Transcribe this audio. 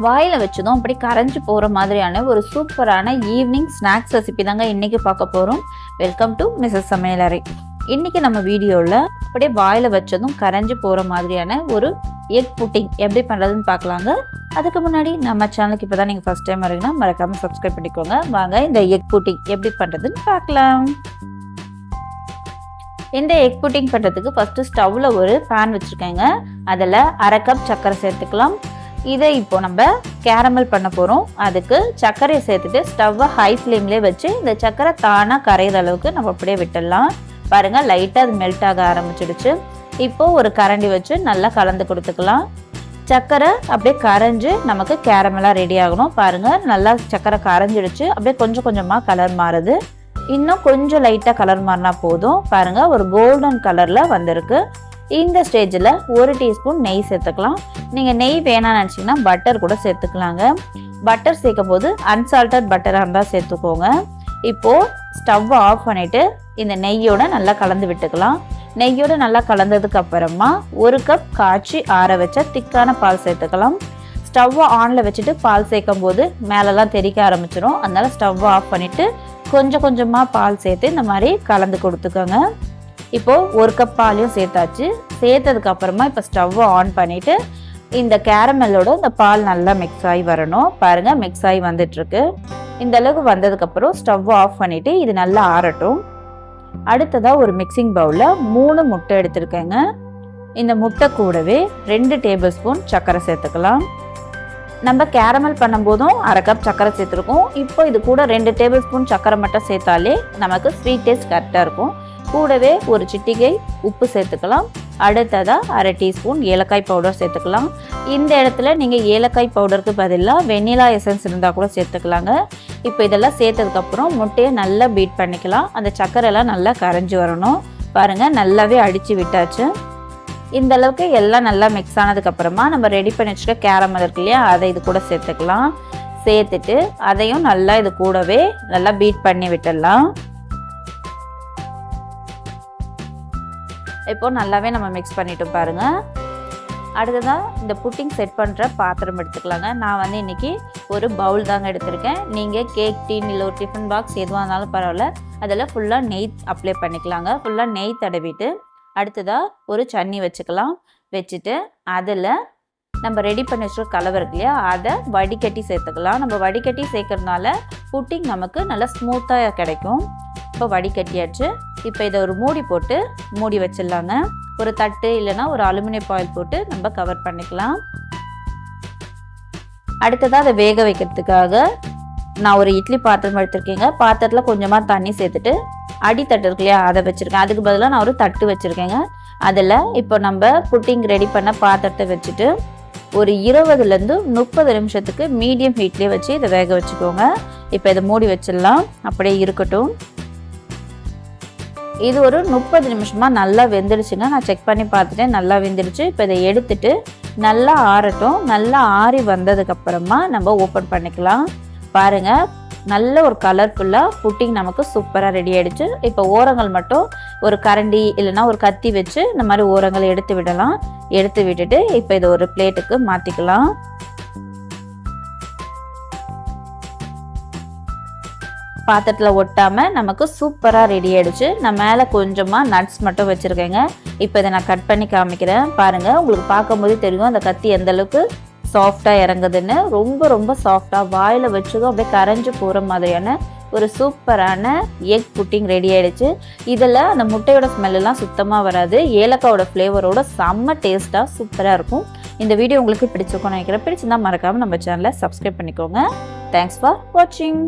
வாயில் வச்சதும் அப்படி கரைஞ்சி போகிற மாதிரியான ஒரு சூப்பரான ஈவினிங் ஸ்நாக்ஸ் ரெசிபி தாங்க இன்றைக்கி பார்க்க போகிறோம். வெல்கம் டு மிஸ்ஸஸ் சமையலறை. இன்றைக்கி நம்ம வீடியோவில் அப்படியே வாயில் வச்சதும் கரைஞ்சி போகிற மாதிரியான ஒரு எக் புட்டிங் எப்படி பண்ணுறதுன்னு பார்க்கலாங்க. அதுக்கு முன்னாடி நம்ம சேனலுக்கு இப்போ தான் நீங்கள் ஃபஸ்ட் டைம் வரீங்கன்னா மறக்காமல் சப்ஸ்கிரைப் பண்ணிக்கோங்க. வாங்க இந்த எக் புட்டிங் எப்படி பண்ணுறதுன்னு பார்க்கலாம். இந்த எக் புட்டிங் பண்ணுறதுக்கு ஃபஸ்ட்டு ஸ்டவ்வில் ஒரு பேன் வச்சுருக்கேங்க. அதில் அரை கப் சர்க்கரை சேர்த்துக்கலாம். இதை இப்போ நம்ம கேரமல் பண்ண போகிறோம். அதுக்கு சர்க்கரையை சேர்த்துட்டு ஸ்டவ்வை ஹை ஃப்ளேம்லேயே வச்சு இந்த சர்க்கரை தானாக கரையிற அளவுக்கு நம்ம அப்படியே விட்டுடலாம். பாருங்கள், லைட்டாக அது மெல்ட் ஆக ஆரம்பிச்சிடுச்சு. இப்போது ஒரு கரண்டி வச்சு நல்லா கலந்து கொடுத்துக்கலாம். சர்க்கரை அப்படியே கரைஞ்சி நமக்கு கேரமலாக ரெடி ஆகணும். பாருங்கள், நல்லா சர்க்கரை கரைஞ்சிடுச்சு. அப்படியே கொஞ்சம் கொஞ்சமாக கலர் மாறுது. இன்னும் கொஞ்சம் லைட்டாக கலர் மாறினா போதும். பாருங்கள், ஒரு கோல்டன் கலரில் வந்திருக்கு. இந்த ஸ்டேஜில் ஒரு டீஸ்பூன் நெய் சேர்த்துக்கலாம். நீங்கள் நெய் வேணாம்னு நினச்சிங்கன்னா பட்டர் கூட சேர்த்துக்கலாங்க. பட்டர் சேர்க்கும் போது அன்சால்டட் பட்டராக இருந்தால் சேர்த்துக்கோங்க. இப்போது ஸ்டவ்வை ஆஃப் பண்ணிவிட்டு இந்த நெய்யோடு நல்லா கலந்து விட்டுக்கலாம். நெய்யோடு நல்லா கலந்ததுக்கு அப்புறமா ஒரு கப் காய்ச்சி ஆற வச்ச திக்கான பால் சேர்த்துக்கலாம். ஸ்டவ்வை ஆனில் வச்சுட்டு பால் சேர்க்கும் போது மேலெல்லாம் தெறிக்க ஆரம்பிச்சிடும். அதனால் ஸ்டவ்வை ஆஃப் பண்ணிவிட்டு கொஞ்சம் கொஞ்சமாக பால் சேர்த்து இந்த மாதிரி கலந்து கொடுத்துக்கோங்க. இப்போது ஒரு கப் பாலையும் சேர்த்தாச்சு. சேர்த்ததுக்கு அப்புறமா இப்போ ஸ்டவ்வை ஆன் பண்ணிவிட்டு இந்த கேரமலோட இந்த பால் நல்லா மிக்ஸ் ஆகி வரணும். பாருங்கள், மிக்ஸ் ஆகி வந்துட்டுருக்கு. இந்த அளவுக்கு வந்ததுக்கப்புறம் ஸ்டவ்வை ஆஃப் பண்ணிவிட்டு இது நல்லா ஆறட்டும். அடுத்ததாக ஒரு மிக்சிங் பவுலில் 3 முட்டை எடுத்துருக்கேங்க. இந்த முட்டை கூடவே 2 டேபிள் ஸ்பூன் சர்க்கரை சேர்த்துக்கலாம். நம்ம கேரமல் பண்ணும்போதும் அரை கப் சர்க்கரை சேர்த்துருக்கோம். இப்போ இது கூட 2 டேபிள் ஸ்பூன் சர்க்கரை மட்டும் சேர்த்தாலே நமக்கு ஸ்வீட் டேஸ்ட் கரெக்டாக இருக்கும். கூடவே ஒரு சிட்டிகை உப்பு சேர்த்துக்கலாம். அடுத்ததாக அரை டீஸ்பூன் ஏலக்காய் பவுடர் சேர்த்துக்கலாம். இந்த இடத்துல நீங்கள் ஏலக்காய் பவுடருக்கு பதிலாக வெண்ணிலா எசன்ஸ் இருந்தால் கூட சேர்த்துக்கலாங்க. இப்போ இதெல்லாம் சேர்த்ததுக்கப்புறம் முட்டையை நல்லா பீட் பண்ணிக்கலாம். அந்த சர்க்கரைலாம் நல்லா கரைஞ்சி வரணும். பாருங்கள், நல்லாவே அடித்து விட்டாச்சு. இந்த அளவுக்கு எல்லாம் நல்லா மிக்ஸ் ஆனதுக்கப்புறமா நம்ம ரெடி பண்ணி வச்சுக்க கேரமல் இருக்கு இல்லையா, அதை இது கூட சேர்த்துக்கலாம். சேர்த்துட்டு அதையும் நல்லா இது கூடவே நல்லா பீட் பண்ணி விட்டுடலாம். இப்போ நல்லாவே நம்ம மிக்ஸ் பண்ணிட்டோம். பாருங்கள், அடுத்ததாக இந்த புட்டிங் செட் பண்ணுற பாத்திரம் எடுத்துக்கலாங்க. நான் இன்றைக்கி ஒரு பவுல் தாங்க எடுத்திருக்கேன். நீங்கள் கேக் டீன் இல்லை ஒரு டிஃபன் பாக்ஸ் எதுவாக இருந்தாலும் பரவாயில்ல, அதில் ஃபுல்லாக நெய் அப்ளை பண்ணிக்கலாங்க. ஃபுல்லாக நெய் தடவிட்டு அடுத்ததாக ஒரு சன்னி வச்சுக்கலாம். வச்சுட்டு அதில் நம்ம ரெடி பண்ணி வச்சுருக்க கலவை இருக்கு இல்லையா, அதை வடிகட்டி சேர்த்துக்கலாம். நம்ம வடிகட்டி சேர்க்கறதுனால புட்டிங் நமக்கு நல்லா ஸ்மூத்தாக கிடைக்கும். இப்போ வடிகட்டியாச்சு. இப்போ இதை ஒரு மூடி போட்டு மூடி வச்சிடலாங்க. ஒரு தட்டு இல்லைன்னா ஒரு அலுமினியம் ஃபாயில் போட்டு நம்ம கவர் பண்ணிக்கலாம். அடுத்ததாக அதை வேக வைக்கிறதுக்காக நான் ஒரு இட்லி பாத்திரம் எடுத்திருக்கேங்க. பாத்திரத்தில் கொஞ்சமாக தண்ணி சேர்த்துட்டு அடித்தட்டு இருக்கு இல்லையா, அதை வச்சுருக்கேன். அதுக்கு பதிலாக நான் ஒரு தட்டு வச்சுருக்கேங்க. அதில் இப்போ நம்ம புட்டிங் ரெடி பண்ண பாத்திரத்தை வச்சுட்டு ஒரு 20லேருந்து 30 நிமிஷத்துக்கு மீடியம் ஹீட்லேயே வச்சு இதை வேக வச்சுக்கோங்க. இப்போ இதை மூடி வச்சிடலாம். அப்படியே இருக்கட்டும். இது ஒரு 30 நிமிஷமாக நல்லா வெந்துடுச்சுங்க. நான் செக் பண்ணி பார்த்துட்டேன், நல்லா வெந்துடுச்சு. இப்போ இதை எடுத்துட்டு நல்லா ஆறட்டும். நல்லா ஆறி வந்ததுக்கப்புறமா நம்ம ஓப்பன் பண்ணிக்கலாம். பாருங்கள், நல்ல ஒரு கலர்ஃபுல்லாக புட்டிங் நமக்கு சூப்பராக ரெடி ஆகிடுச்சு. இப்போ ஓரங்கள் மட்டும் ஒரு கரண்டி இல்லைன்னா ஒரு கத்தி வச்சு இந்த மாதிரி ஓரங்களை எடுத்து விடலாம். எடுத்து விட்டுட்டு இப்போ இதை ஒரு பிளேட்டுக்கு மாற்றிக்கலாம். பாத்திரத்தில் ஒட்டாமல் நமக்கு சூப்பராக ரெடி ஆகிடுச்சு. நான் மேலே கொஞ்சமாக நட்ஸ் மட்டும் வச்சுருக்கேங்க. இப்போ இதை நான் கட் பண்ணி காமிக்கிறேன். பாருங்கள், உங்களுக்கு பார்க்கும்போதே தெரியும் அந்த கத்தி எந்த அளவுக்கு சாஃப்டாக இறங்குதுன்னு. ரொம்ப ரொம்ப சாஃப்டாக வாயில் வச்சதும் அப்படியே கரைஞ்சி போகிற மாதிரியான ஒரு சூப்பரான எக் புட்டிங் ரெடி ஆகிடுச்சு. இதில் அந்த முட்டையோட ஸ்மெல்லாம் சுத்தமாக வராது. ஏலக்காயோட ஃப்ளேவரோட செம்ம டேஸ்ட்டாக சூப்பராக இருக்கும். இந்த வீடியோ உங்களுக்கு பிடிச்சிருக்கும்னு நினைக்கிறேன். பிடிச்சிருந்தால் மறக்காமல் நம்ம சேனலை சப்ஸ்கிரைப் பண்ணிக்கோங்க. தேங்க்ஸ் ஃபார் வாட்சிங்.